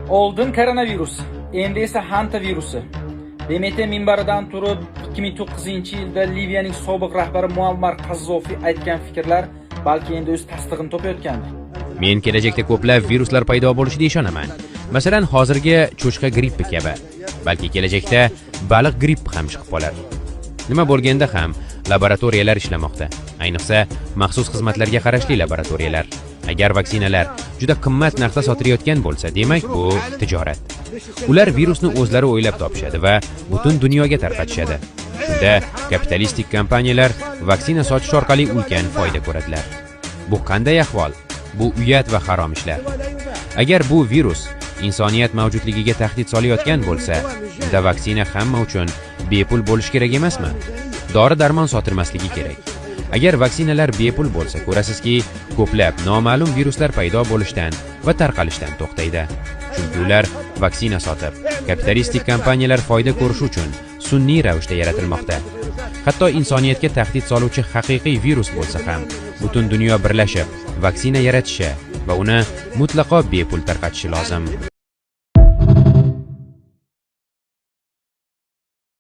Oldin koronavirus, endi esa Hanta virusi. BMT minbaridan turib 2009-yilda Liviyaning sobiq rahbari Muammar Qazzofi aytgan fikrlar balki endi o'z tasdig'ini topayotgandir. Men kelajakda ko'plab viruslar paydo bo'lishiga ishonaman. Masalan, hozirgi cho'chqa grippi kabi, balki kelajakda baliq grippi ham chiqib qolar. Nima bo'lganda ham laboratoriyalar ishlamoqda. Ayniqsa, maxsus xizmatlarga qarashli laboratoriyalar. Agar vaksinalar juda qimmat narxda sotilayotgan bo'lsa, demak bu tijorat. Ular virusni o'zlari o'ylab topishadi va butun dunyoga tarqatishadi. Shunda kapitalistik kompaniyalar vaksina sotish orqali ulkan foyda ko'radilar. Bu qanday ahvol? Bu uyat va harom ishlar. Agar bu virus insoniyat mavjudligiga tahdid solayotgan bo'lsa, unda vaksina hamma uchun bepul bo'lishi kerak emasmi? Dori-darmon sotilmasligi kerak. Agar vaksinalar bepul bo'lsa, ko'rasizki, ko'plab noma'lum viruslar paydo bo'lishdan va tarqalishdan to'xtaydi. Chunki ular vaksina sotib, kapitalistik kompaniyalar foyda ko'rishi uchun sun'iy ravishda yaratilmoqda. Hatto insoniyatga tahdid soluvchi haqiqiy virus bo'lsa ham, butun dunyo birlashib vaksina yaratishi va uni mutlaqo bepul tarqatishi lozim.